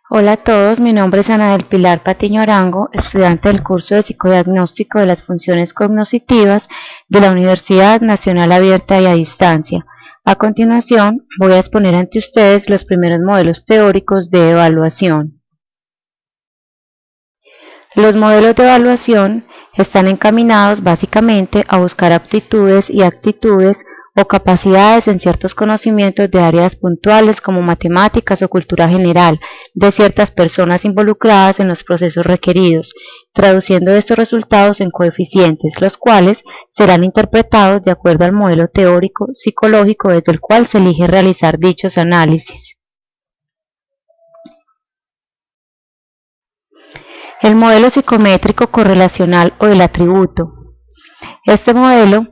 Hola a todos, mi nombre es Ana del Pilar Patiño Arango, estudiante del curso de Psicodiagnóstico de las Funciones Cognitivas de la Universidad Nacional Abierta y a Distancia. A continuación, voy a exponer ante ustedes los primeros modelos teóricos de evaluación. Los modelos de evaluación están encaminados básicamente a buscar aptitudes y actitudes o capacidades en ciertos conocimientos de áreas puntuales como matemáticas o cultura general de ciertas personas involucradas en los procesos requeridos, traduciendo estos resultados en coeficientes, los cuales serán interpretados de acuerdo al modelo teórico psicológico desde el cual se elige realizar dichos análisis. El modelo psicométrico correlacional o el atributo. Este modelo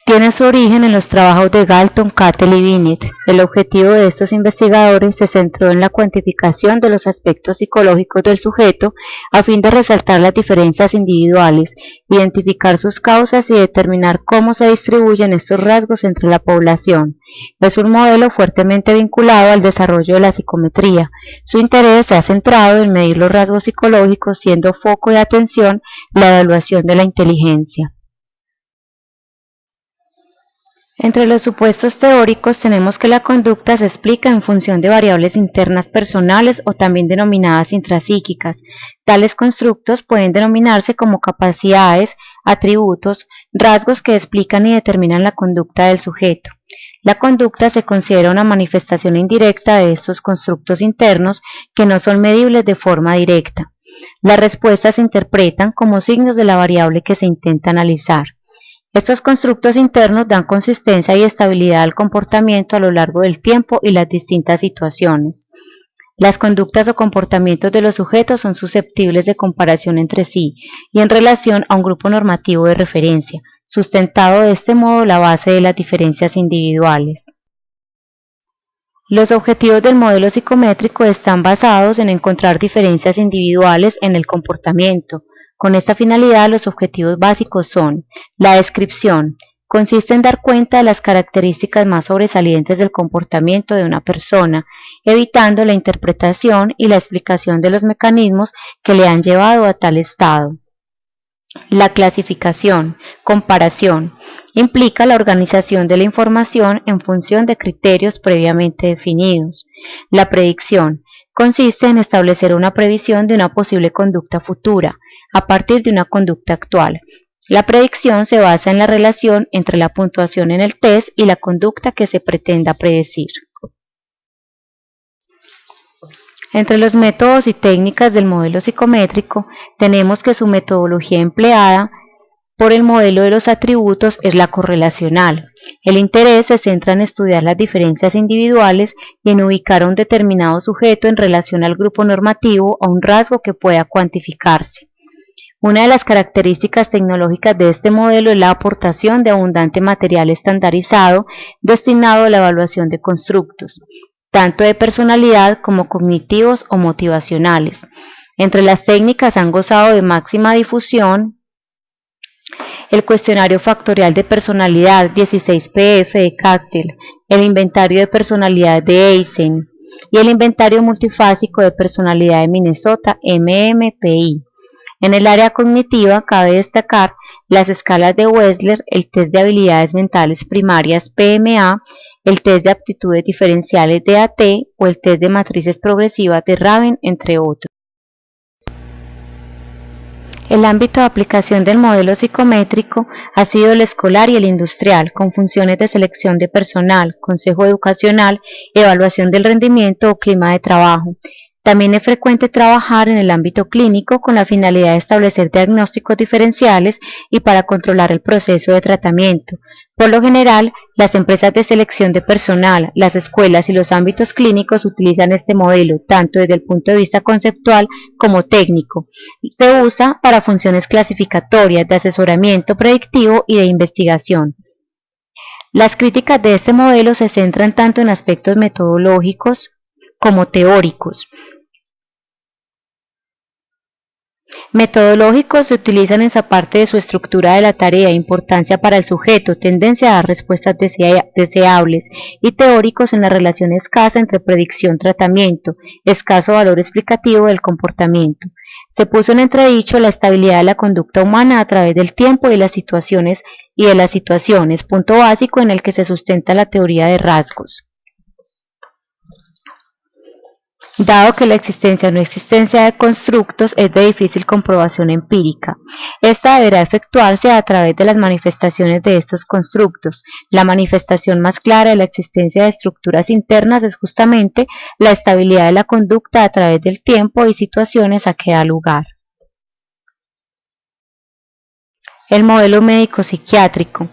tiene su origen en los trabajos de Galton, Cattell y Binet. El objetivo de estos investigadores se centró en la cuantificación de los aspectos psicológicos del sujeto a fin de resaltar las diferencias individuales, identificar sus causas y determinar cómo se distribuyen estos rasgos entre la población. Es un modelo fuertemente vinculado al desarrollo de la psicometría. Su interés se ha centrado en medir los rasgos psicológicos, siendo foco de atención la evaluación de la inteligencia. Entre los supuestos teóricos tenemos que la conducta se explica en función de variables internas personales o también denominadas intrapsíquicas. Tales constructos pueden denominarse como capacidades, atributos, rasgos que explican y determinan la conducta del sujeto. La conducta se considera una manifestación indirecta de estos constructos internos que no son medibles de forma directa. Las respuestas se interpretan como signos de la variable que se intenta analizar. Estos constructos internos dan consistencia y estabilidad al comportamiento a lo largo del tiempo y las distintas situaciones. Las conductas o comportamientos de los sujetos son susceptibles de comparación entre sí y en relación a un grupo normativo de referencia, sustentado de este modo la base de las diferencias individuales. Los objetivos del modelo psicométrico están basados en encontrar diferencias individuales en el comportamiento. Con esta finalidad, los objetivos básicos son: la descripción, consiste en dar cuenta de las características más sobresalientes del comportamiento de una persona, evitando la interpretación y la explicación de los mecanismos que le han llevado a tal estado. La clasificación, comparación, implica la organización de la información en función de criterios previamente definidos. La predicción consiste en establecer una previsión de una posible conducta futura a partir de una conducta actual. La predicción se basa en la relación entre la puntuación en el test y la conducta que se pretenda predecir. Entre los métodos y técnicas del modelo psicométrico tenemos que su metodología empleada por el modelo de los atributos es la correlacional. El interés se centra en estudiar las diferencias individuales y en ubicar a un determinado sujeto en relación al grupo normativo o un rasgo que pueda cuantificarse. Una de las características tecnológicas de este modelo es la aportación de abundante material estandarizado destinado a la evaluación de constructos, tanto de personalidad como cognitivos o motivacionales. Entre las técnicas han gozado de máxima difusión el cuestionario factorial de personalidad 16PF de Cattell, el inventario de personalidad de Eysen y el inventario multifásico de personalidad de Minnesota MMPI. En el área cognitiva cabe destacar las escalas de Wechsler, el test de habilidades mentales primarias PMA, el test de aptitudes diferenciales de AT o el test de matrices progresivas de Raven, entre otros. El ámbito de aplicación del modelo psicométrico ha sido el escolar y el industrial, con funciones de selección de personal, consejo educacional, evaluación del rendimiento o clima de trabajo. También es frecuente trabajar en el ámbito clínico con la finalidad de establecer diagnósticos diferenciales y para controlar el proceso de tratamiento. Por lo general, las empresas de selección de personal, las escuelas y los ámbitos clínicos utilizan este modelo, tanto desde el punto de vista conceptual como técnico. Se usa para funciones clasificatorias, de asesoramiento predictivo y de investigación. Las críticas de este modelo se centran tanto en aspectos metodológicos como teóricos. Metodológicos se utilizan en esa parte de su estructura de la tarea, importancia para el sujeto, tendencia a dar respuestas deseables, y teóricos en la relación escasa entre predicción-tratamiento, escaso valor explicativo del comportamiento. Se puso en entredicho la estabilidad de la conducta humana a través del tiempo y de las situaciones, punto básico en el que se sustenta la teoría de rasgos. Dado que la existencia o no existencia de constructos es de difícil comprobación empírica, esta deberá efectuarse a través de las manifestaciones de estos constructos. La manifestación más clara de la existencia de estructuras internas es justamente la estabilidad de la conducta a través del tiempo y situaciones a que da lugar. El modelo médico-psiquiátrico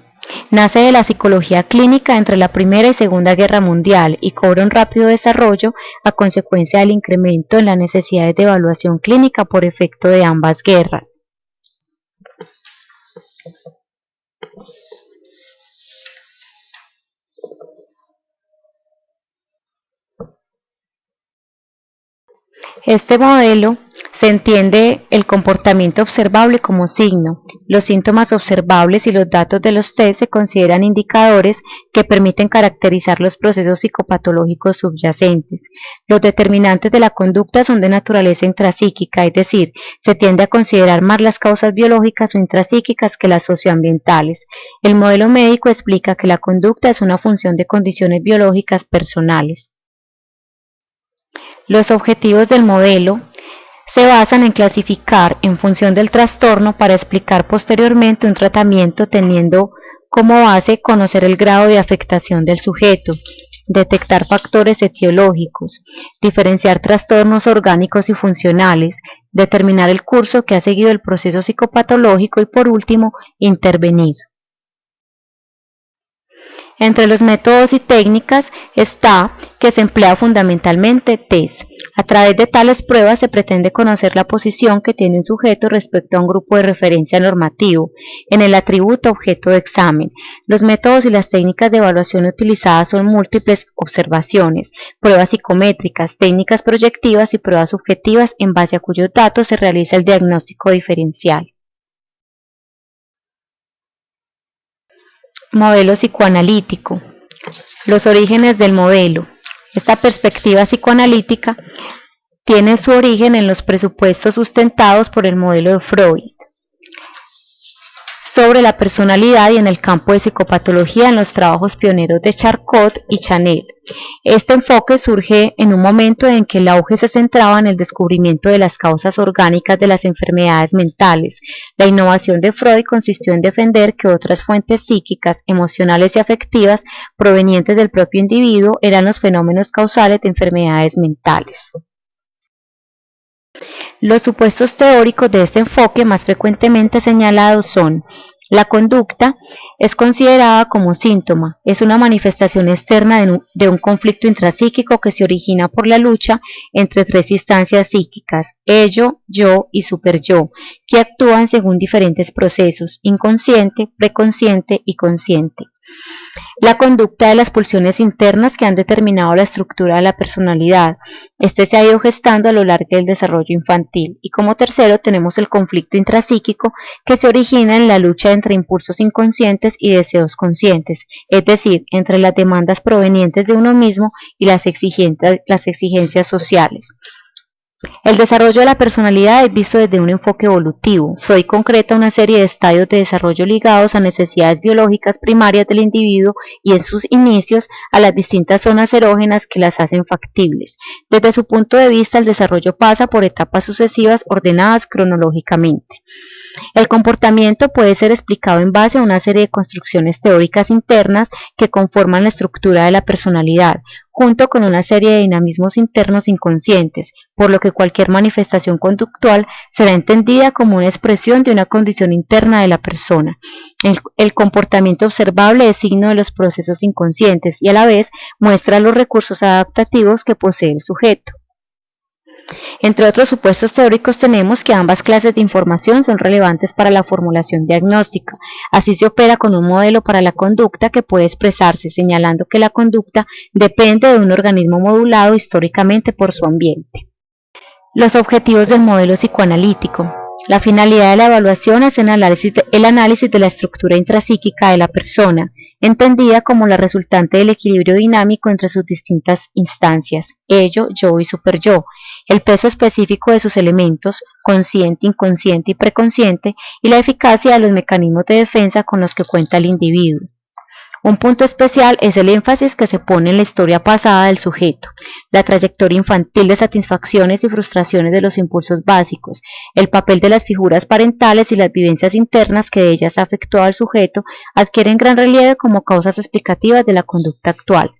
nace de la psicología clínica entre la Primera y Segunda Guerra Mundial y cobra un rápido desarrollo a consecuencia del incremento en las necesidades de evaluación clínica por efecto de ambas guerras. Este modelo se entiende el comportamiento observable como signo. Los síntomas observables y los datos de los test se consideran indicadores que permiten caracterizar los procesos psicopatológicos subyacentes. Los determinantes de la conducta son de naturaleza intrapsíquica, es decir, se tiende a considerar más las causas biológicas o intrapsíquicas que las socioambientales. El modelo médico explica que la conducta es una función de condiciones biológicas personales. Los objetivos del modelo se basan en clasificar en función del trastorno para explicar posteriormente un tratamiento teniendo como base conocer el grado de afectación del sujeto, detectar factores etiológicos, diferenciar trastornos orgánicos y funcionales, determinar el curso que ha seguido el proceso psicopatológico y por último, intervenir. Entre los métodos y técnicas está que se emplea fundamentalmente test. A través de tales pruebas se pretende conocer la posición que tiene un sujeto respecto a un grupo de referencia normativo en el atributo objeto de examen. Los métodos y las técnicas de evaluación utilizadas son múltiples observaciones, pruebas psicométricas, técnicas proyectivas y pruebas subjetivas en base a cuyos datos se realiza el diagnóstico diferencial. Modelo psicoanalítico. Los orígenes del modelo. Esta perspectiva psicoanalítica tiene su origen en los presupuestos sustentados por el modelo de Freud sobre la personalidad y en el campo de psicopatología en los trabajos pioneros de Charcot y Chanel. Este enfoque surge en un momento en que el auge se centraba en el descubrimiento de las causas orgánicas de las enfermedades mentales. La innovación de Freud consistió en defender que otras fuentes psíquicas, emocionales y afectivas provenientes del propio individuo eran los fenómenos causales de enfermedades mentales. Los supuestos teóricos de este enfoque más frecuentemente señalados son: la conducta es considerada como síntoma, es una manifestación externa de un conflicto intrapsíquico que se origina por la lucha entre tres instancias psíquicas, ello, yo y superyo, que actúan según diferentes procesos, inconsciente, preconsciente y consciente. La conducta de las pulsiones internas que han determinado la estructura de la personalidad. Este se ha ido gestando a lo largo del desarrollo infantil. Y como tercero tenemos el conflicto intrapsíquico que se origina en la lucha entre impulsos inconscientes y deseos conscientes, es decir, entre las demandas provenientes de uno mismo y las exigencias sociales. El desarrollo de la personalidad es visto desde un enfoque evolutivo. Freud concreta una serie de estadios de desarrollo ligados a necesidades biológicas primarias del individuo y en sus inicios a las distintas zonas erógenas que las hacen factibles. Desde su punto de vista, el desarrollo pasa por etapas sucesivas ordenadas cronológicamente. El comportamiento puede ser explicado en base a una serie de construcciones teóricas internas que conforman la estructura de la personalidad, junto con una serie de dinamismos internos inconscientes, por lo que cualquier manifestación conductual será entendida como una expresión de una condición interna de la persona. El comportamiento observable es signo de los procesos inconscientes y a la vez muestra los recursos adaptativos que posee el sujeto. Entre otros supuestos teóricos tenemos que ambas clases de información son relevantes para la formulación diagnóstica. Así se opera con un modelo para la conducta que puede expresarse señalando que la conducta depende de un organismo modulado históricamente por su ambiente. Los objetivos del modelo psicoanalítico. La finalidad de la evaluación es el análisis de la estructura intrapsíquica de la persona, entendida como la resultante del equilibrio dinámico entre sus distintas instancias, ello, yo y superyo, el peso específico de sus elementos, consciente, inconsciente y preconsciente, y la eficacia de los mecanismos de defensa con los que cuenta el individuo. Un punto especial es el énfasis que se pone en la historia pasada del sujeto, la trayectoria infantil de satisfacciones y frustraciones de los impulsos básicos, el papel de las figuras parentales y las vivencias internas que de ellas afectó al sujeto adquieren gran relieve como causas explicativas de la conducta actual.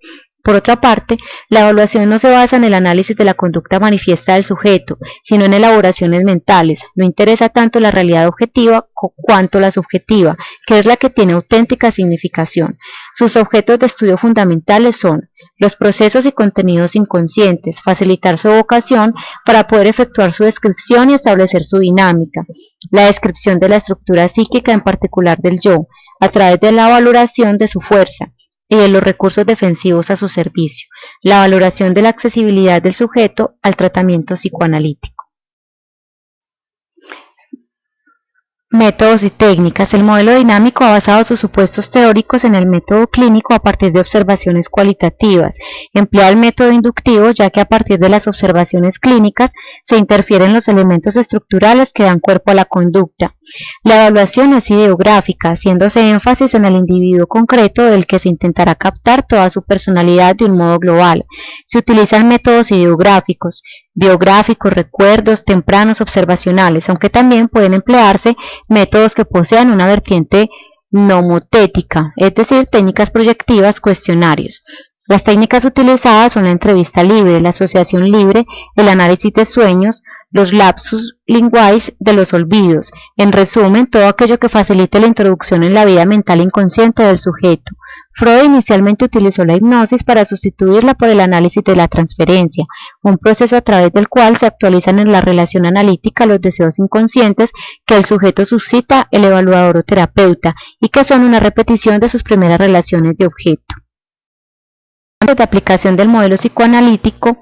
Por otra parte, la evaluación no se basa en el análisis de la conducta manifiesta del sujeto, sino en elaboraciones mentales. No interesa tanto la realidad objetiva cuanto la subjetiva, que es la que tiene auténtica significación. Sus objetos de estudio fundamentales son los procesos y contenidos inconscientes, facilitar su evocación para poder efectuar su descripción y establecer su dinámica, la descripción de la estructura psíquica, en particular del yo, a través de la valoración de su fuerza y de los recursos defensivos a su servicio, la valoración de la accesibilidad del sujeto al tratamiento psicoanalítico. Métodos y técnicas. El modelo dinámico ha basado sus supuestos teóricos en el método clínico a partir de observaciones cualitativas. Emplea el método inductivo, ya que a partir de las observaciones clínicas se interfieren los elementos estructurales que dan cuerpo a la conducta. La evaluación es ideográfica, haciéndose énfasis en el individuo concreto del que se intentará captar toda su personalidad de un modo global. Se utilizan métodos ideográficos, biográficos, recuerdos, tempranos, observacionales, aunque también pueden emplearse métodos que posean una vertiente nomotética, es decir, técnicas proyectivas, cuestionarios. Las técnicas utilizadas son la entrevista libre, la asociación libre, el análisis de sueños, los lapsus linguae de los olvidos, en resumen, todo aquello que facilite la introducción en la vida mental inconsciente del sujeto. Freud inicialmente utilizó la hipnosis para sustituirla por el análisis de la transferencia, un proceso a través del cual se actualizan en la relación analítica los deseos inconscientes que el sujeto suscita el evaluador o terapeuta y que son una repetición de sus primeras relaciones de objeto. Los de aplicación del modelo psicoanalítico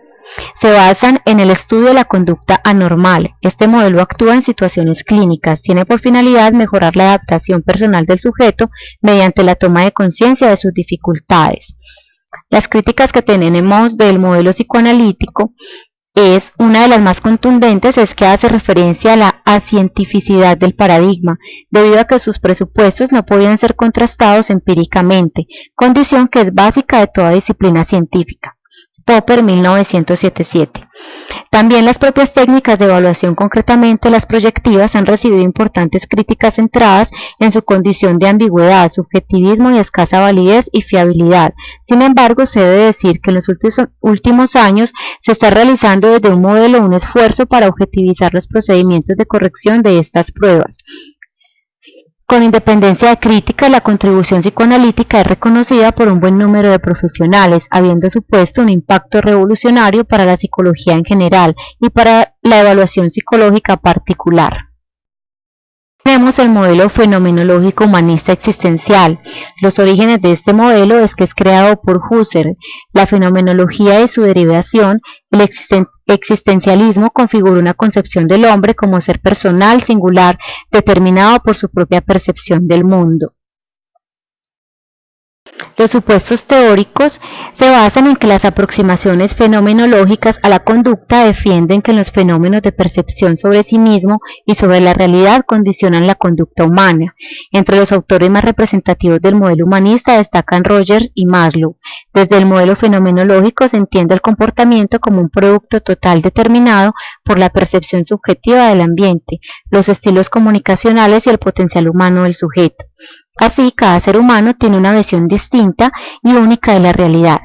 se basan en el estudio de la conducta anormal. Este modelo actúa en situaciones clínicas, tiene por finalidad mejorar la adaptación personal del sujeto mediante la toma de conciencia de sus dificultades. Las críticas que tenemos del modelo psicoanalítico una de las más contundentes es que hace referencia a la acientificidad del paradigma, debido a que sus presupuestos no podían ser contrastados empíricamente, condición que es básica de toda disciplina científica. Popper, 1977. También las propias técnicas de evaluación, concretamente las proyectivas, han recibido importantes críticas centradas en su condición de ambigüedad, subjetivismo y escasa validez y fiabilidad. Sin embargo, se debe decir que en los últimos años se está realizando desde un modelo un esfuerzo para objetivizar los procedimientos de corrección de estas pruebas. Con independencia de crítica, la contribución psicoanalítica es reconocida por un buen número de profesionales, habiendo supuesto un impacto revolucionario para la psicología en general y para la evaluación psicológica particular. Tenemos el modelo fenomenológico humanista existencial. Los orígenes de este modelo es que es creado por Husserl. La fenomenología y su derivación, el existencialismo, configura una concepción del hombre como ser personal, singular, determinado por su propia percepción del mundo. Los supuestos teóricos se basan en que las aproximaciones fenomenológicas a la conducta defienden que los fenómenos de percepción sobre sí mismo y sobre la realidad condicionan la conducta humana. Entre los autores más representativos del modelo humanista destacan Rogers y Maslow. Desde el modelo fenomenológico se entiende el comportamiento como un producto total determinado por la percepción subjetiva del ambiente, los estilos comunicacionales y el potencial humano del sujeto. Así, cada ser humano tiene una visión distinta y única de la realidad.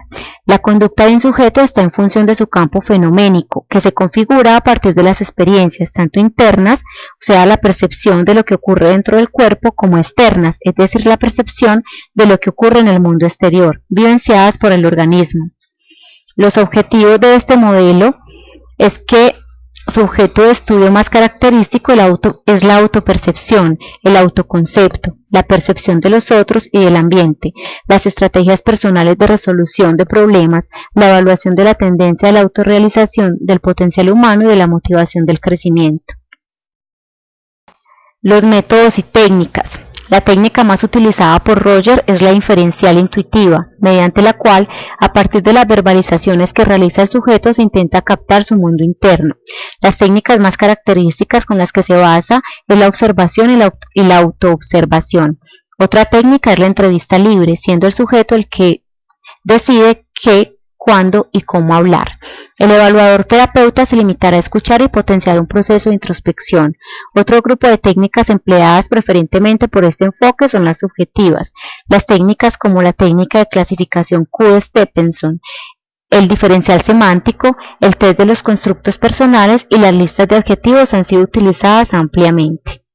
La conducta de un sujeto está en función de su campo fenoménico, que se configura a partir de las experiencias, tanto internas, o sea, la percepción de lo que ocurre dentro del cuerpo, como externas, es decir, la percepción de lo que ocurre en el mundo exterior, vivenciadas por el organismo. Los objetivos de este modelo es que su objeto de estudio más característico es la autopercepción, el autoconcepto, la percepción de los otros y del ambiente, las estrategias personales de resolución de problemas, la evaluación de la tendencia a la autorrealización, del potencial humano y de la motivación del crecimiento. Los métodos y técnicas. La técnica más utilizada por Roger es la inferencial intuitiva, mediante la cual, a partir de las verbalizaciones que realiza el sujeto, se intenta captar su mundo interno. Las técnicas más características con las que se basa es la observación y la autoobservación. Otra técnica es la entrevista libre, siendo el sujeto el que decide qué, cuándo y cómo hablar. El evaluador terapeuta se limitará a escuchar y potenciar un proceso de introspección. Otro grupo de técnicas empleadas preferentemente por este enfoque son las subjetivas. Las técnicas como la técnica de clasificación Q de Stephenson, el diferencial semántico, el test de los constructos personales y las listas de adjetivos han sido utilizadas ampliamente.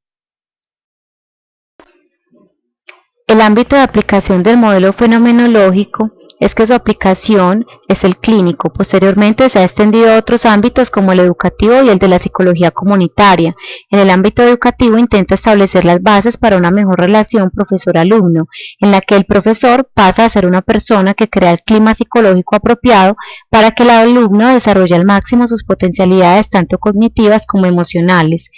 El ámbito de aplicación del modelo fenomenológico es que su aplicación es el clínico. Posteriormente se ha extendido a otros ámbitos como el educativo y el de la psicología comunitaria. En el ámbito educativo intenta establecer las bases para una mejor relación profesor-alumno, en la que el profesor pasa a ser una persona que crea el clima psicológico apropiado para que el alumno desarrolle al máximo sus potencialidades tanto cognitivas como emocionales.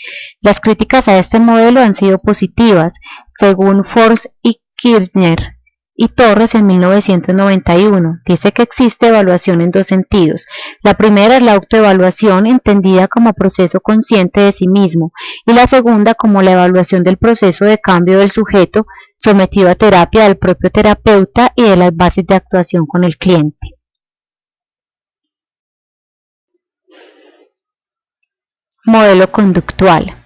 Las críticas a este modelo han sido positivas, según Force y Kirchner y Torres en 1991. Dice que existe evaluación en dos sentidos. La primera es la autoevaluación, entendida como proceso consciente de sí mismo, y la segunda como la evaluación del proceso de cambio del sujeto sometido a terapia del propio terapeuta y de las bases de actuación con el cliente. Modelo conductual.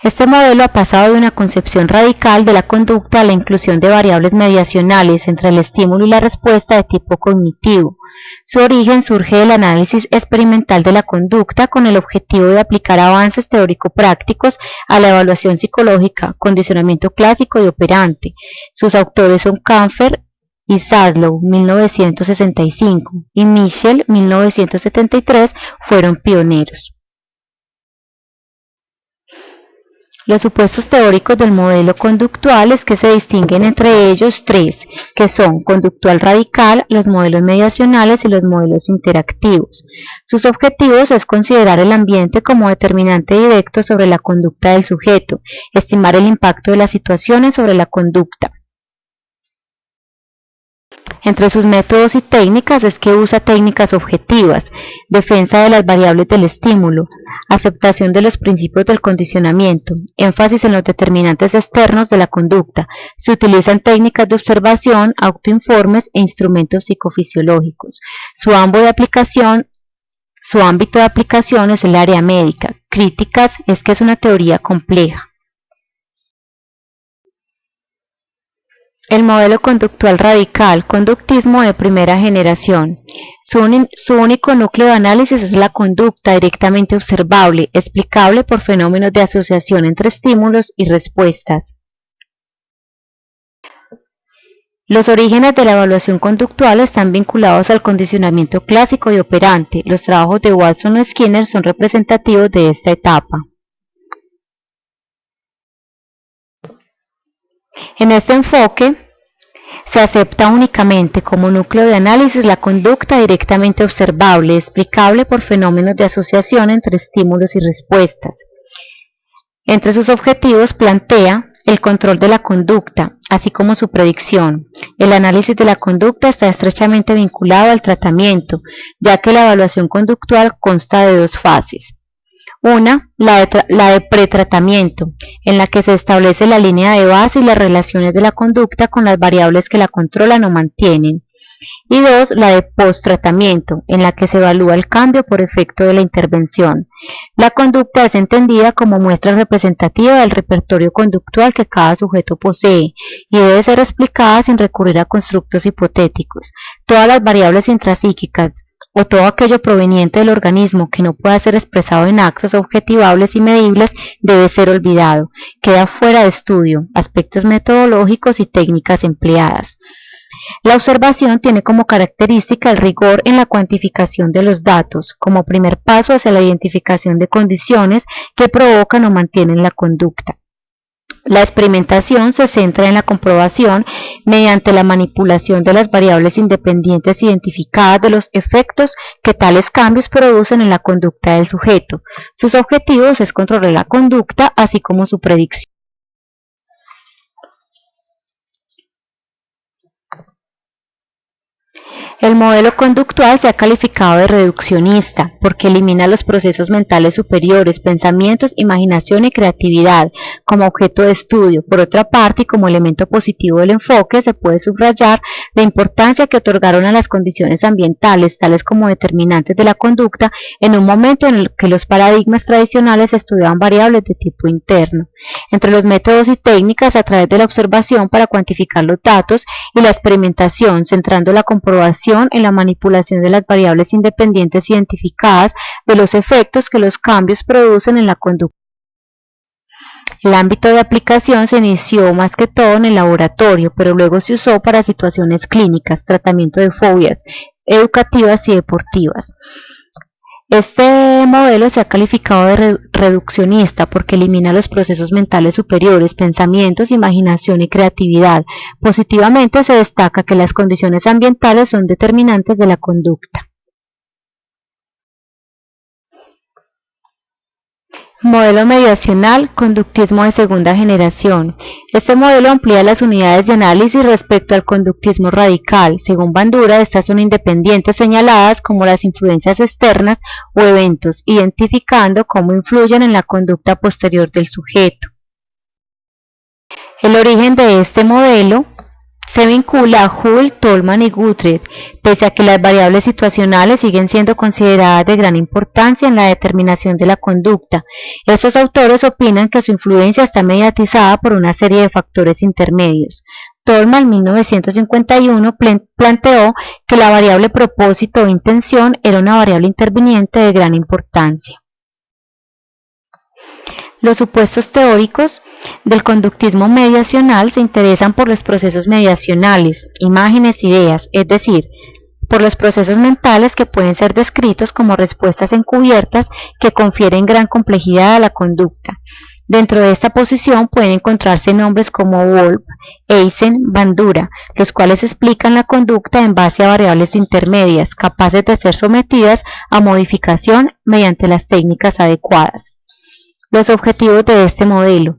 Este modelo ha pasado de una concepción radical de la conducta a la inclusión de variables mediacionales entre el estímulo y la respuesta de tipo cognitivo. Su origen surge del análisis experimental de la conducta con el objetivo de aplicar avances teórico-prácticos a la evaluación psicológica, condicionamiento clásico y operante. Sus autores son Kampfer y Zaslow, 1965, y Michel, 1973, fueron pioneros. Los supuestos teóricos del modelo conductual es que se distinguen entre ellos tres, que son conductual radical, los modelos mediacionales y los modelos interactivos. Sus objetivos es considerar el ambiente como determinante directo sobre la conducta del sujeto, estimar el impacto de las situaciones sobre la conducta. Entre sus métodos y técnicas es que usa técnicas objetivas, defensa de las variables del estímulo, aceptación de los principios del condicionamiento, énfasis en los determinantes externos de la conducta. Se utilizan técnicas de observación, autoinformes e instrumentos psicofisiológicos. Su ámbito de aplicación es el área médica. Críticas es que es una teoría compleja. El modelo conductual radical, conductismo de primera generación. Su único núcleo de análisis es la conducta directamente observable, explicable por fenómenos de asociación entre estímulos y respuestas. Los orígenes de la evaluación conductual están vinculados al condicionamiento clásico y operante. Los trabajos de Watson y Skinner son representativos de esta etapa. En este enfoque, se acepta únicamente como núcleo de análisis la conducta directamente observable, explicable por fenómenos de asociación entre estímulos y respuestas. Entre sus objetivos plantea el control de la conducta, así como su predicción. El análisis de la conducta está estrechamente vinculado al tratamiento, ya que la evaluación conductual consta de dos fases. Una, la de pretratamiento, en la que se establece la línea de base y las relaciones de la conducta con las variables que la controlan o mantienen. Y dos, la de posttratamiento, en la que se evalúa el cambio por efecto de la intervención. La conducta es entendida como muestra representativa del repertorio conductual que cada sujeto posee y debe ser explicada sin recurrir a constructos hipotéticos. Todas las variables intrapsíquicas o todo aquello proveniente del organismo que no pueda ser expresado en actos objetivables y medibles debe ser olvidado. Queda fuera de estudio aspectos metodológicos y técnicas empleadas. La observación tiene como característica el rigor en la cuantificación de los datos, como primer paso hacia la identificación de condiciones que provocan o mantienen la conducta. La experimentación se centra en la comprobación mediante la manipulación de las variables independientes identificadas de los efectos que tales cambios producen en la conducta del sujeto. Sus objetivos es controlar la conducta, así como su predicción. El modelo conductual se ha calificado de reduccionista porque elimina los procesos mentales superiores, pensamientos, imaginación y creatividad como objeto de estudio. Por otra parte, y como elemento positivo del enfoque, se puede subrayar la importancia que otorgaron a las condiciones ambientales, tales como determinantes de la conducta, en un momento en el que los paradigmas tradicionales estudiaban variables de tipo interno. Entre los métodos y técnicas, a través de la observación para cuantificar los datos y la experimentación, centrando la comprobación en la manipulación de las variables independientes identificadas de los efectos que los cambios producen en la conducta. El ámbito de aplicación se inició más que todo en el laboratorio, pero luego se usó para situaciones clínicas, tratamiento de fobias educativas y deportivas. Este modelo se ha calificado de reduccionista porque elimina los procesos mentales superiores, pensamientos, imaginación y creatividad. Positivamente se destaca que las condiciones ambientales son determinantes de la conducta. Modelo mediacional, conductismo de segunda generación. Este modelo amplía las unidades de análisis respecto al conductismo radical. Según Bandura, estas son independientes señaladas como las influencias externas o eventos, identificando cómo influyen en la conducta posterior del sujeto. El origen de este modelo se vincula a Hull, Tolman y Goodred, pese a que las variables situacionales siguen siendo consideradas de gran importancia en la determinación de la conducta. Estos autores opinan que su influencia está mediatizada por una serie de factores intermedios. Tolman, en 1951, planteó que la variable propósito o intención era una variable interviniente de gran importancia. Los supuestos teóricos del conductismo mediacional se interesan por los procesos mediacionales, imágenes, ideas, es decir, por los procesos mentales que pueden ser descritos como respuestas encubiertas que confieren gran complejidad a la conducta. Dentro de esta posición pueden encontrarse nombres como Wolff, Eysen, Bandura, los cuales explican la conducta en base a variables intermedias, capaces de ser sometidas a modificación mediante las técnicas adecuadas. Los objetivos de este modelo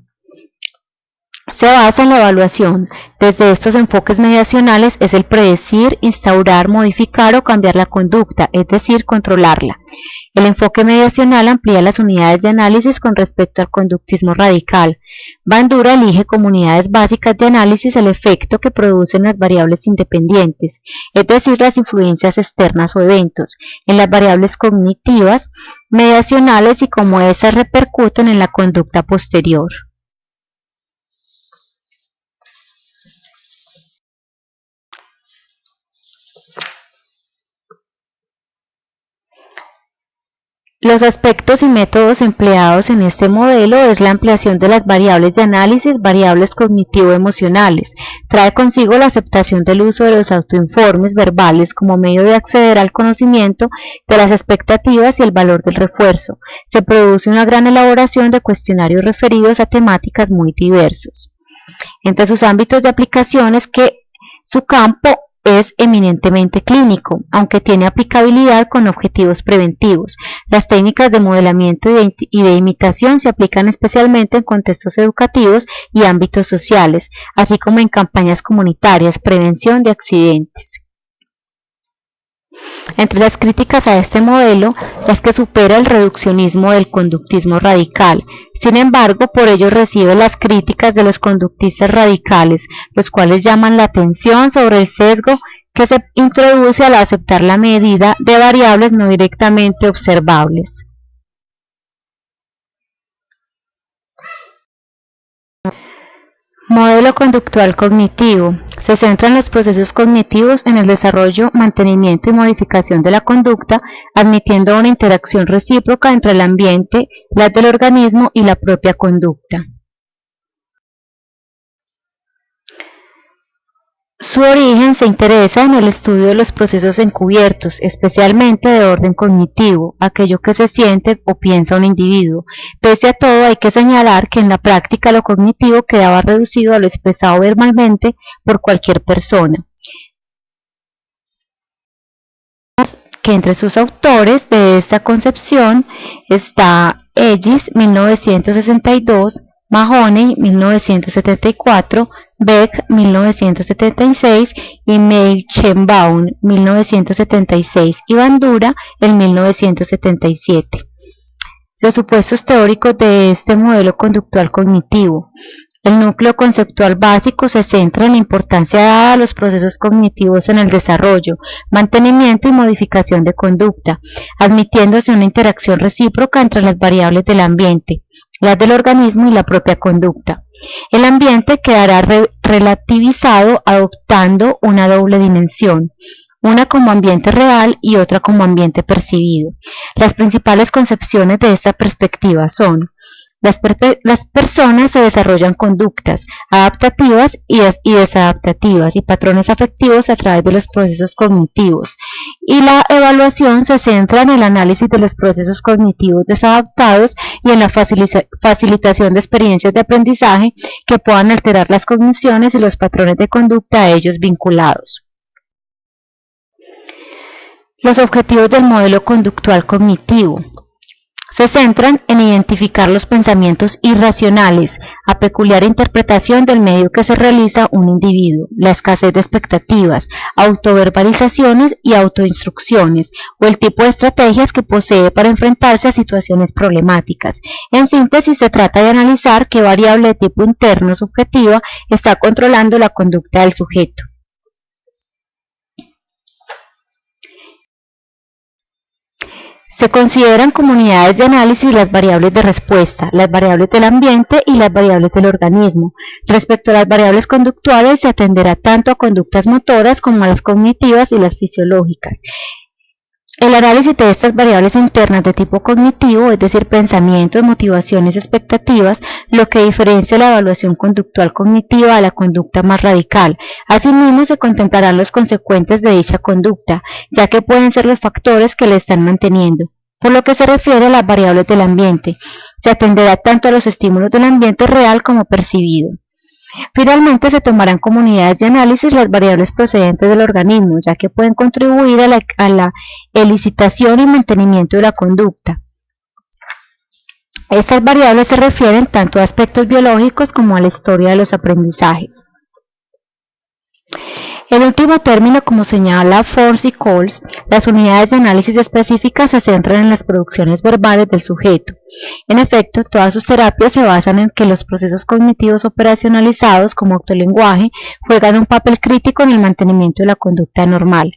se basa en la evaluación. Desde estos enfoques mediacionales es el predecir, instaurar, modificar o cambiar la conducta, es decir, controlarla. El enfoque mediacional amplía las unidades de análisis con respecto al conductismo radical. Bandura elige como unidades básicas de análisis el efecto que producen las variables independientes, es decir, las influencias externas o eventos, en las variables cognitivas mediacionales y cómo éstas repercuten en la conducta posterior. Los aspectos y métodos empleados en este modelo es la ampliación de las variables de análisis, variables cognitivo-emocionales. Trae consigo la aceptación del uso de los autoinformes verbales como medio de acceder al conocimiento de las expectativas y el valor del refuerzo. Se produce una gran elaboración de cuestionarios referidos a temáticas muy diversos. Entre sus ámbitos de aplicación es que su campo es eminentemente clínico, aunque tiene aplicabilidad con objetivos preventivos. Las técnicas de modelamiento y de imitación se aplican especialmente en contextos educativos y ámbitos sociales, así como en campañas comunitarias, prevención de accidentes. Entre las críticas a este modelo es que supera el reduccionismo del conductismo radical. Sin embargo, por ello recibe las críticas de los conductistas radicales, los cuales llaman la atención sobre el sesgo que se introduce al aceptar la medida de variables no directamente observables. Modelo conductual cognitivo. Se centra en los procesos cognitivos en el desarrollo, mantenimiento y modificación de la conducta, admitiendo una interacción recíproca entre el ambiente, las del organismo y la propia conducta. Su origen se interesa en el estudio de los procesos encubiertos, especialmente de orden cognitivo, aquello que se siente o piensa un individuo. Pese a todo, hay que señalar que en la práctica lo cognitivo quedaba reducido a lo expresado verbalmente por cualquier persona. Que entre sus autores de esta concepción está Ellis, 1962, Mahoney 1974, Beck 1976 y Meichenbaum 1976 y Bandura en 1977. Los supuestos teóricos de este modelo conductual cognitivo. El núcleo conceptual básico se centra en la importancia dada a los procesos cognitivos en el desarrollo, mantenimiento y modificación de conducta, admitiéndose una interacción recíproca entre las variables del ambiente, las del organismo y la propia conducta. El ambiente quedará relativizado adoptando una doble dimensión, una como ambiente real y otra como ambiente percibido. Las principales concepciones de esta perspectiva son: las personas se desarrollan conductas adaptativas y desadaptativas y patrones afectivos a través de los procesos cognitivos, y la evaluación se centra en el análisis de los procesos cognitivos desadaptados y en la facilitación de experiencias de aprendizaje que puedan alterar las cogniciones y los patrones de conducta a ellos vinculados. Los objetivos del modelo conductual cognitivo se centran en identificar los pensamientos irracionales, a peculiar interpretación del medio que se realiza un individuo, la escasez de expectativas, autoverbalizaciones y autoinstrucciones, o el tipo de estrategias que posee para enfrentarse a situaciones problemáticas. En síntesis, se trata de analizar qué variable de tipo interno subjetiva está controlando la conducta del sujeto. Se consideran como unidades de análisis las variables de respuesta, las variables del ambiente y las variables del organismo. Respecto a las variables conductuales, se atenderá tanto a conductas motoras como a las cognitivas y las fisiológicas. El análisis de estas variables internas de tipo cognitivo, es decir, pensamientos, motivaciones, expectativas, lo que diferencia la evaluación conductual cognitiva a la conducta más radical. Asimismo, se contemplarán los consecuentes de dicha conducta, ya que pueden ser los factores que la están manteniendo. Por lo que se refiere a las variables del ambiente, se atenderá tanto a los estímulos del ambiente real como percibido. Finalmente, se tomarán como unidades de análisis las variables procedentes del organismo, ya que pueden contribuir a la elicitación y mantenimiento de la conducta. Estas variables se refieren tanto a aspectos biológicos como a la historia de los aprendizajes. El último término, como señala Force y Coles, las unidades de análisis específicas se centran en las producciones verbales del sujeto. En efecto, todas sus terapias se basan en que los procesos cognitivos operacionalizados como autolenguaje juegan un papel crítico en el mantenimiento de la conducta normal.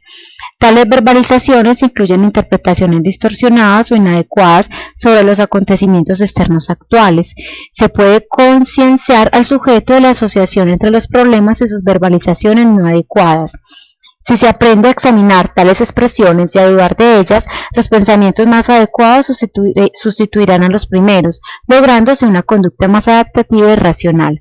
Tales verbalizaciones incluyen interpretaciones distorsionadas o inadecuadas sobre los acontecimientos externos actuales. Se puede concienciar al sujeto de la asociación entre los problemas y sus verbalizaciones no adecuadas. Si se aprende a examinar tales expresiones y a dudar de ellas, los pensamientos más adecuados sustituirán a los primeros, lográndose una conducta más adaptativa y racional.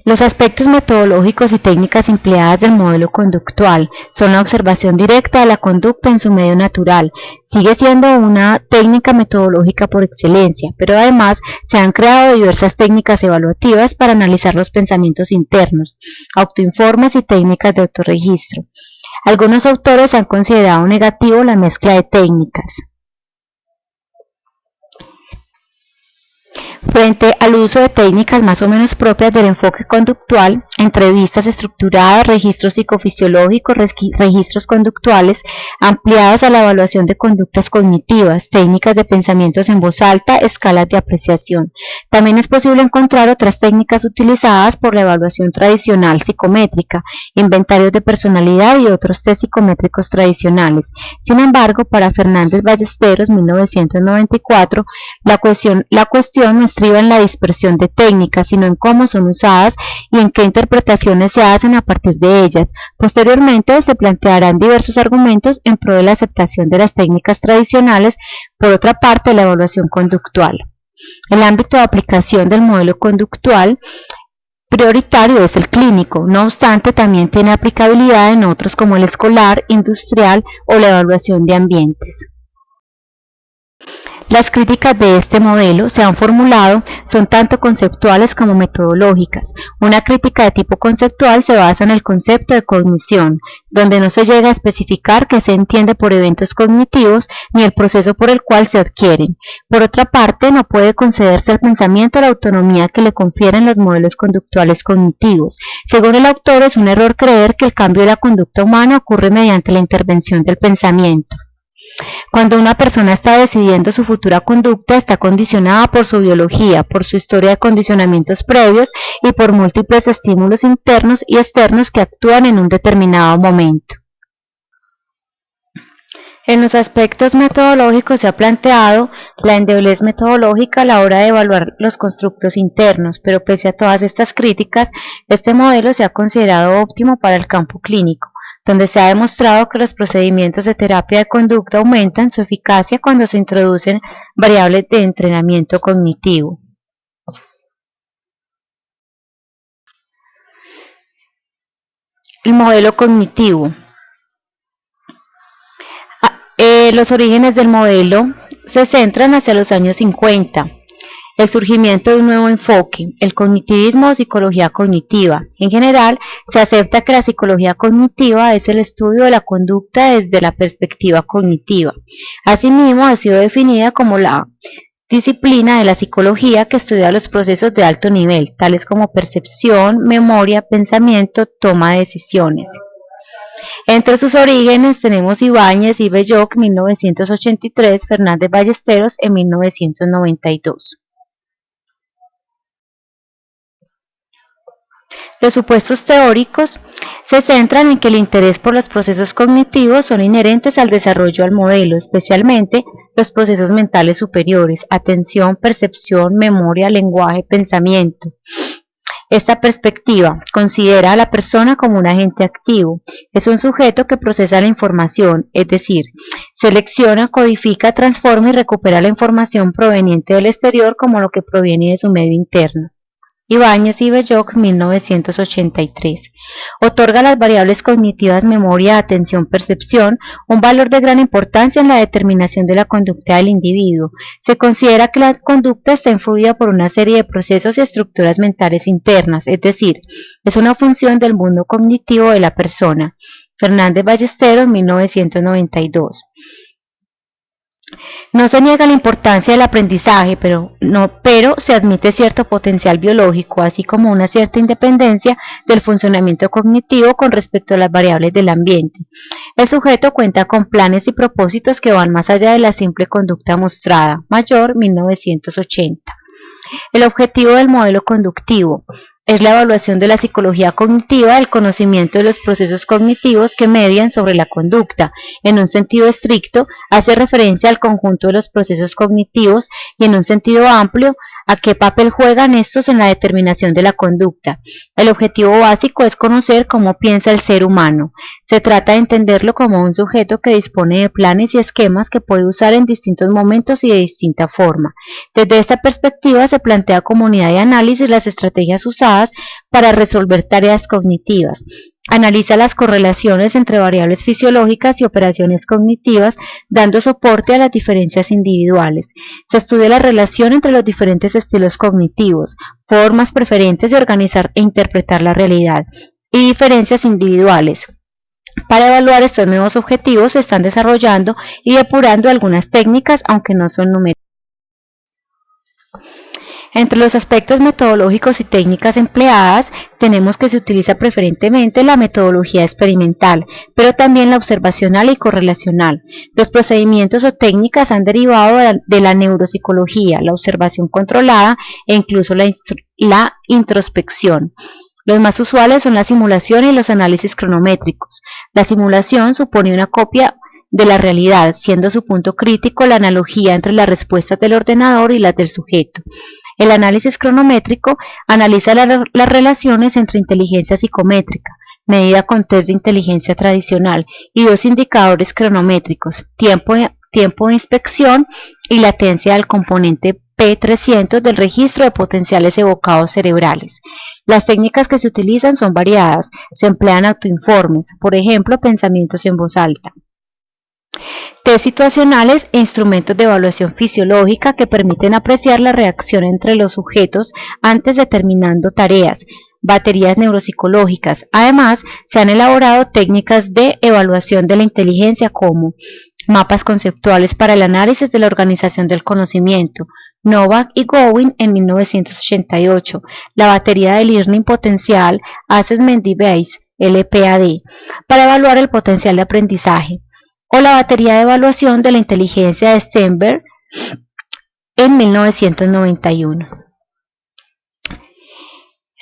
Los aspectos metodológicos y técnicas empleadas del modelo conductual son la observación directa de la conducta en su medio natural. Sigue siendo una técnica metodológica por excelencia, pero además se han creado diversas técnicas evaluativas para analizar los pensamientos internos, autoinformes y técnicas de autorregistro. Algunos autores han considerado negativo la mezcla de técnicas. Frente al uso de técnicas más o menos propias del enfoque conductual, entrevistas estructuradas, registros psicofisiológicos, registros conductuales, ampliados a la evaluación de conductas cognitivas, técnicas de pensamientos en voz alta, escalas de apreciación. También es posible encontrar otras técnicas utilizadas por la evaluación tradicional psicométrica, inventarios de personalidad y otros test psicométricos tradicionales. Sin embargo, para Fernández Ballesteros, 1994, la cuestión no estriba en la dispersión de técnicas, sino en cómo son usadas y en qué interpretaciones se hacen a partir de ellas. Posteriormente se plantearán diversos argumentos en pro de la aceptación de las técnicas tradicionales. Por otra parte, la evaluación conductual. El ámbito de aplicación del modelo conductual prioritario es el clínico, no obstante también tiene aplicabilidad en otros como el escolar, industrial o la evaluación de ambientes. Las críticas de este modelo se han formulado son tanto conceptuales como metodológicas. Una crítica de tipo conceptual se basa en el concepto de cognición, donde no se llega a especificar qué se entiende por eventos cognitivos ni el proceso por el cual se adquieren. Por otra parte, no puede concederse al pensamiento la autonomía que le confieren los modelos conductuales cognitivos. Según el autor, es un error creer que el cambio de la conducta humana ocurre mediante la intervención del pensamiento. Cuando una persona está decidiendo su futura conducta, está condicionada por su biología, por su historia de condicionamientos previos y por múltiples estímulos internos y externos que actúan en un determinado momento. En los aspectos metodológicos se ha planteado la endeblez metodológica a la hora de evaluar los constructos internos, pero pese a todas estas críticas, este modelo se ha considerado óptimo para el campo clínico, donde se ha demostrado que los procedimientos de terapia de conducta aumentan su eficacia cuando se introducen variables de entrenamiento cognitivo. El modelo cognitivo. Los orígenes del modelo se centran hacia los años 50. El surgimiento de un nuevo enfoque, el cognitivismo o psicología cognitiva. En general, se acepta que la psicología cognitiva es el estudio de la conducta desde la perspectiva cognitiva. Asimismo, ha sido definida como la disciplina de la psicología que estudia los procesos de alto nivel, tales como percepción, memoria, pensamiento, toma de decisiones. Entre sus orígenes tenemos Ibáñez y Belloc, 1983, Fernández Ballesteros, en 1992. Los supuestos teóricos se centran en que el interés por los procesos cognitivos son inherentes al desarrollo del modelo, especialmente los procesos mentales superiores, atención, percepción, memoria, lenguaje, pensamiento. Esta perspectiva considera a la persona como un agente activo. Es un sujeto que procesa la información, es decir, selecciona, codifica, transforma y recupera la información proveniente del exterior como lo que proviene de su medio interno. Ibáñez y Belloc, 1983. Otorga a las variables cognitivas memoria, atención, percepción un valor de gran importancia en la determinación de la conducta del individuo. Se considera que la conducta está influida por una serie de procesos y estructuras mentales internas, es decir, es una función del mundo cognitivo de la persona. Fernández Ballesteros, 1992. No se niega la importancia del aprendizaje, pero se admite cierto potencial biológico, así como una cierta independencia del funcionamiento cognitivo con respecto a las variables del ambiente. El sujeto cuenta con planes y propósitos que van más allá de la simple conducta mostrada. Mayor, 1980. El objetivo del modelo conductivo es la evaluación de la psicología cognitiva, el conocimiento de los procesos cognitivos que median sobre la conducta. En un sentido estricto, hace referencia al conjunto de los procesos cognitivos y en un sentido amplio, a qué papel juegan estos en la determinación de la conducta. El objetivo básico es conocer cómo piensa el ser humano. Se trata de entenderlo como un sujeto que dispone de planes y esquemas que puede usar en distintos momentos y de distinta forma. Desde esta perspectiva se plantea como unidad de análisis las estrategias usadas para resolver tareas cognitivas. Analiza las correlaciones entre variables fisiológicas y operaciones cognitivas, dando soporte a las diferencias individuales. Se estudia la relación entre los diferentes estilos cognitivos, formas preferentes de organizar e interpretar la realidad, y diferencias individuales. Para evaluar estos nuevos objetivos se están desarrollando y depurando algunas técnicas, aunque no son numerosas. Entre los aspectos metodológicos y técnicas empleadas, tenemos que se utiliza preferentemente la metodología experimental, pero también la observacional y correlacional. Los procedimientos o técnicas han derivado de la neuropsicología, la observación controlada e incluso la introspección. Los más usuales son la simulación y los análisis cronométricos. La simulación supone una copia de la realidad, siendo su punto crítico la analogía entre las respuestas del ordenador y las del sujeto. El análisis cronométrico analiza las relaciones entre inteligencia psicométrica, medida con test de inteligencia tradicional, y dos indicadores cronométricos, tiempo de inspección y latencia del componente P300 del registro de potenciales evocados cerebrales. Las técnicas que se utilizan son variadas, se emplean autoinformes, por ejemplo, pensamientos en voz alta. test situacionales e instrumentos de evaluación fisiológica que permiten apreciar la reacción entre los sujetos antes determinando tareas, baterías neuropsicológicas. Además, se han elaborado técnicas de evaluación de la inteligencia como mapas conceptuales para el análisis de la organización del conocimiento, Novak y Gowin en 1988, la batería de Learning Potential Assessment Device, LPAD, para evaluar el potencial de aprendizaje, o la batería de evaluación de la inteligencia de Stenberg en 1991.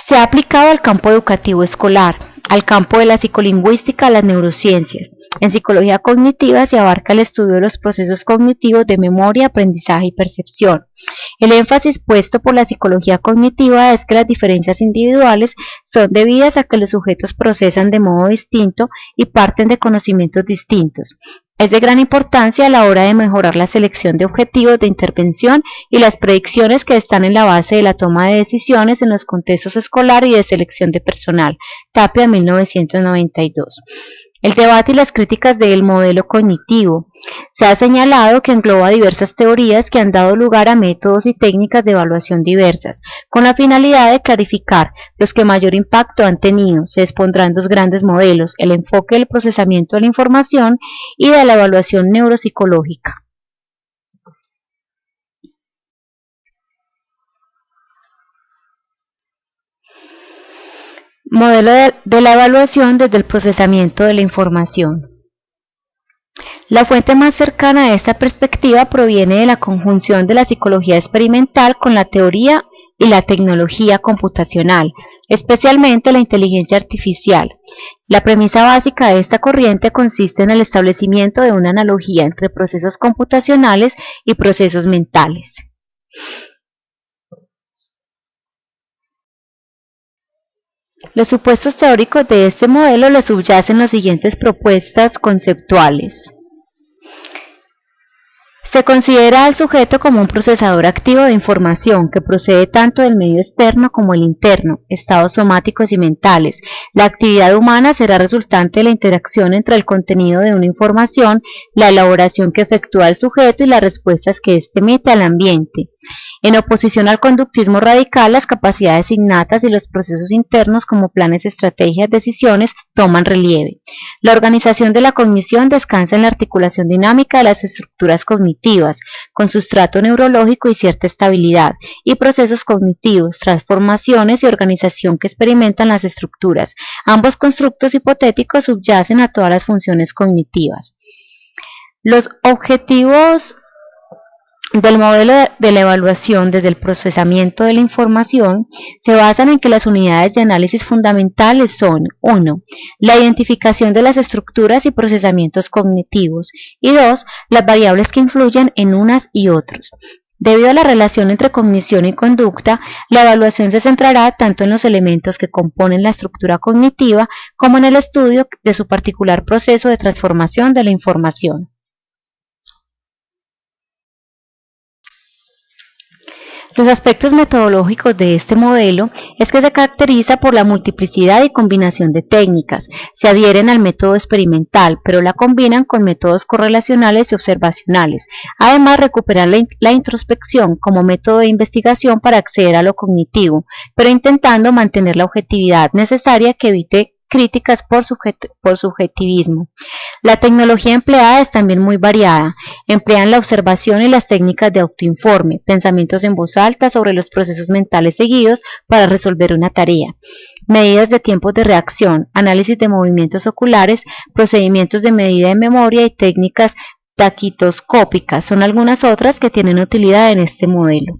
Se ha aplicado al campo educativo escolar, al campo de la psicolingüística, a las neurociencias. En psicología cognitiva se abarca el estudio de los procesos cognitivos de memoria, aprendizaje y percepción. El énfasis puesto por la psicología cognitiva es que las diferencias individuales son debidas a que los sujetos procesan de modo distinto y parten de conocimientos distintos. Es de gran importancia a la hora de mejorar la selección de objetivos de intervención y las predicciones que están en la base de la toma de decisiones en los contextos escolar y de selección de personal. Tapia, 1992. El debate y las críticas del modelo cognitivo. Se ha señalado que engloba diversas teorías que han dado lugar a métodos y técnicas de evaluación diversas, con la finalidad de clarificar los que mayor impacto han tenido. Se expondrán dos grandes modelos, el enfoque del procesamiento de la información y de la evaluación neuropsicológica. Modelo de la evaluación desde el procesamiento de la información. La fuente más cercana a esta perspectiva proviene de la conjunción de la psicología experimental con la teoría y la tecnología computacional, especialmente la inteligencia artificial. La premisa básica de esta corriente consiste en el establecimiento de una analogía entre procesos computacionales y procesos mentales. Los supuestos teóricos de este modelo le subyacen las siguientes propuestas conceptuales. Se considera al sujeto como un procesador activo de información que procede tanto del medio externo como el interno, estados somáticos y mentales. La actividad humana será resultante de la interacción entre el contenido de una información, la elaboración que efectúa el sujeto y las respuestas que éste emite al ambiente. En oposición al conductismo radical, las capacidades innatas y los procesos internos como planes, estrategias, decisiones toman relieve. La organización de la cognición descansa en la articulación dinámica de las estructuras cognitivas, con sustrato neurológico y cierta estabilidad, y procesos cognitivos, transformaciones y organización que experimentan las estructuras. Ambos constructos hipotéticos subyacen a todas las funciones cognitivas. Los objetivos del modelo de la evaluación desde el procesamiento de la información se basan en que las unidades de análisis fundamentales son 1. La identificación de las estructuras y procesamientos cognitivos y 2. Las variables que influyen en unas y otros. Debido a la relación entre cognición y conducta, la evaluación se centrará tanto en los elementos que componen la estructura cognitiva como en el estudio de su particular proceso de transformación de la información. Los aspectos metodológicos de este modelo es que se caracteriza por la multiplicidad y combinación de técnicas. Se adhieren al método experimental, pero la combinan con métodos correlacionales y observacionales. Además, recuperan la introspección como método de investigación para acceder a lo cognitivo, pero intentando mantener la objetividad necesaria que evite críticas por subjetivismo. La tecnología empleada es también muy variada. Emplean la observación y las técnicas de autoinforme, pensamientos en voz alta sobre los procesos mentales seguidos para resolver una tarea, medidas de tiempos de reacción, análisis de movimientos oculares, procedimientos de medida de memoria y técnicas taquitoscópicas. Son algunas otras que tienen utilidad en este modelo.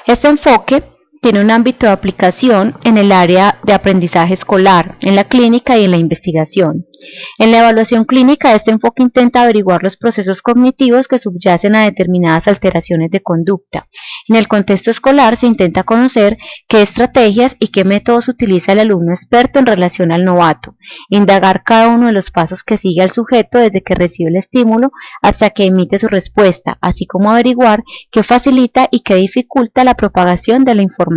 Este enfoque tiene un ámbito de aplicación en el área de aprendizaje escolar, en la clínica y en la investigación. En la evaluación clínica, este enfoque intenta averiguar los procesos cognitivos que subyacen a determinadas alteraciones de conducta. En el contexto escolar se intenta conocer qué estrategias y qué métodos utiliza el alumno experto en relación al novato, indagar cada uno de los pasos que sigue al sujeto desde que recibe el estímulo hasta que emite su respuesta, así como averiguar qué facilita y qué dificulta la propagación de la información.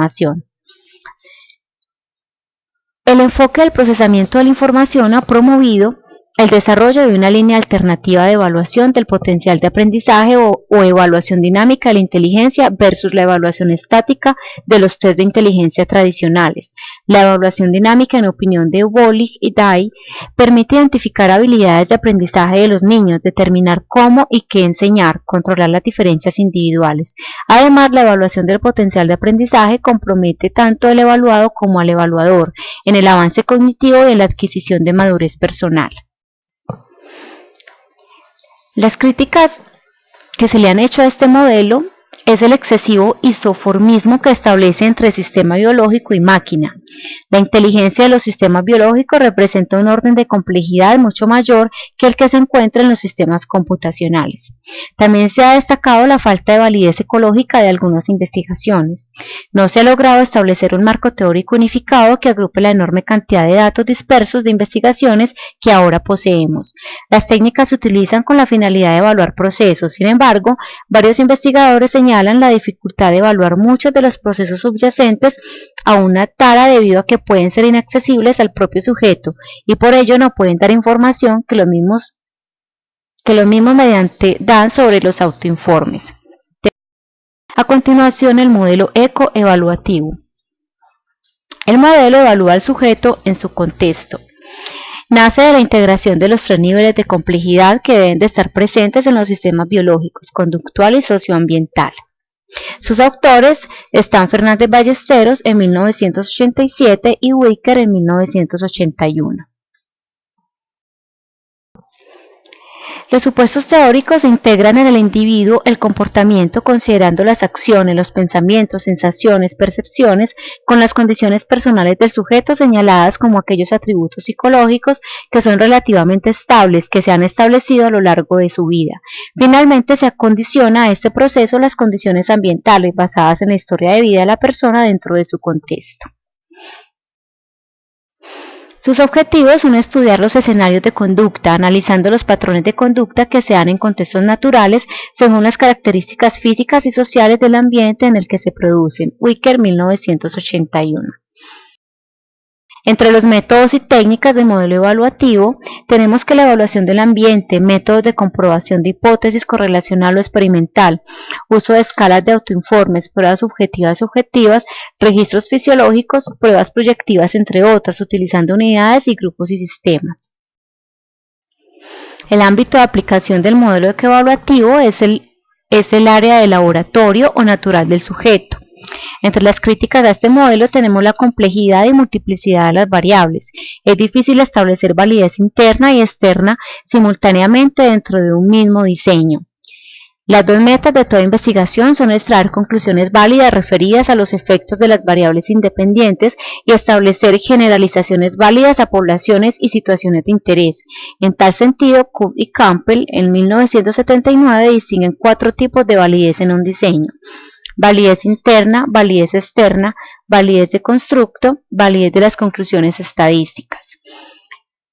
El enfoque del procesamiento de la información ha promovido el desarrollo de una línea alternativa de evaluación del potencial de aprendizaje o evaluación dinámica de la inteligencia versus la evaluación estática de los test de inteligencia tradicionales. La evaluación dinámica, en opinión de Bollig y Dye, permite identificar habilidades de aprendizaje de los niños, determinar cómo y qué enseñar, controlar las diferencias individuales. Además, la evaluación del potencial de aprendizaje compromete tanto al evaluado como al evaluador en el avance cognitivo y en la adquisición de madurez personal. Las críticas que se le han hecho a este modelo es el excesivo isoformismo que establece entre sistema biológico y máquina. La inteligencia de los sistemas biológicos representa un orden de complejidad mucho mayor que el que se encuentra en los sistemas computacionales. También se ha destacado la falta de validez ecológica de algunas investigaciones. No se ha logrado establecer un marco teórico unificado que agrupe la enorme cantidad de datos dispersos de investigaciones que ahora poseemos. Las técnicas se utilizan con la finalidad de evaluar procesos. Sin embargo, varios investigadores señalan la dificultad de evaluar muchos de los procesos subyacentes a una tara debido a que pueden ser inaccesibles al propio sujeto y por ello no pueden dar información que los mismos mediante dan sobre los autoinformes. A continuación, el modelo ecoevaluativo. El modelo evalúa al sujeto en su contexto. Nace de la integración de los 3 niveles de complejidad que deben de estar presentes en los sistemas biológicos, conductual y socioambiental. Sus autores están Fernández Ballesteros en 1987 y Wicker en 1981. Los supuestos teóricos integran en el individuo el comportamiento considerando las acciones, los pensamientos, sensaciones, percepciones con las condiciones personales del sujeto señaladas como aquellos atributos psicológicos que son relativamente estables, que se han establecido a lo largo de su vida. Finalmente se acondiciona a este proceso las condiciones ambientales basadas en la historia de vida de la persona dentro de su contexto. Sus objetivos son estudiar los escenarios de conducta, analizando los patrones de conducta que se dan en contextos naturales según las características físicas y sociales del ambiente en el que se producen. Wicker, 1981. Entre los métodos y técnicas del modelo evaluativo, tenemos que la evaluación del ambiente, métodos de comprobación de hipótesis correlacional o experimental, uso de escalas de autoinformes, pruebas subjetivas y objetivas, registros fisiológicos, pruebas proyectivas, entre otras, utilizando unidades y grupos y sistemas. El ámbito de aplicación del modelo evaluativo es el área de laboratorio o natural del sujeto. Entre las críticas a este modelo tenemos la complejidad y multiplicidad de las variables. Es difícil establecer validez interna y externa simultáneamente dentro de un mismo diseño. Las dos metas de toda investigación son extraer conclusiones válidas referidas a los efectos de las variables independientes y establecer generalizaciones válidas a poblaciones y situaciones de interés. En tal sentido, Cook y Campbell en 1979 distinguen 4 tipos de validez en un diseño: validez interna, validez externa, validez de constructo, validez de las conclusiones estadísticas.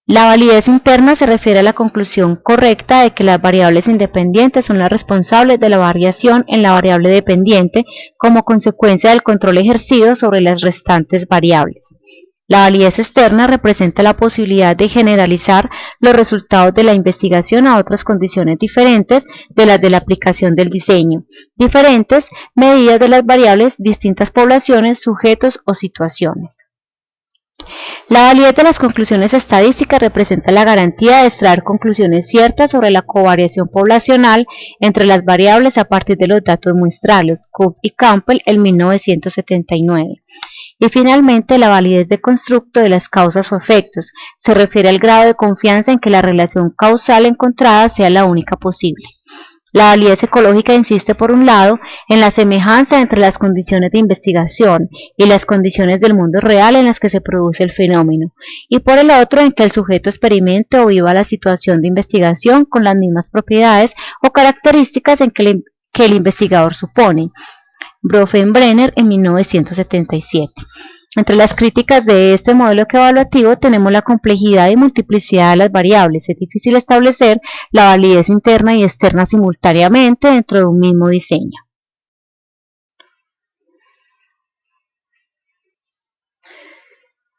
La validez interna se refiere a la conclusión correcta de que las variables independientes son las responsables de la variación en la variable dependiente como consecuencia del control ejercido sobre las restantes variables. La validez externa representa la posibilidad de generalizar los resultados de la investigación a otras condiciones diferentes de las de la aplicación del diseño, diferentes medidas de las variables, distintas poblaciones, sujetos o situaciones. La validez de las conclusiones estadísticas representa la garantía de extraer conclusiones ciertas sobre la covariación poblacional entre las variables a partir de los datos muestrales, Cook y Campbell en 1979. Y finalmente, la validez de constructo de las causas o efectos se refiere al grado de confianza en que la relación causal encontrada sea la única posible. La validez ecológica insiste, por un lado, en la semejanza entre las condiciones de investigación y las condiciones del mundo real en las que se produce el fenómeno, y por el otro, en que el sujeto experimente o viva la situación de investigación con las mismas propiedades o características que el investigador supone. Bronfenbrenner en 1977. Entre las críticas de este modelo evaluativo tenemos la complejidad y multiplicidad de las variables. Es difícil establecer la validez interna y externa simultáneamente dentro de un mismo diseño.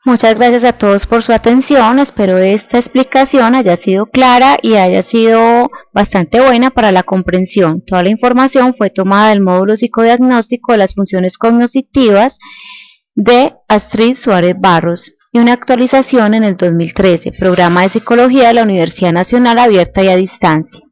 Muchas gracias a todos por su atención, espero esta explicación haya sido clara y haya sido bastante buena para la comprensión. Toda la información fue tomada del módulo psicodiagnóstico de las funciones cognitivas de Astrid Suárez Barros y una actualización en el 2013, programa de psicología de la Universidad Nacional Abierta y a Distancia.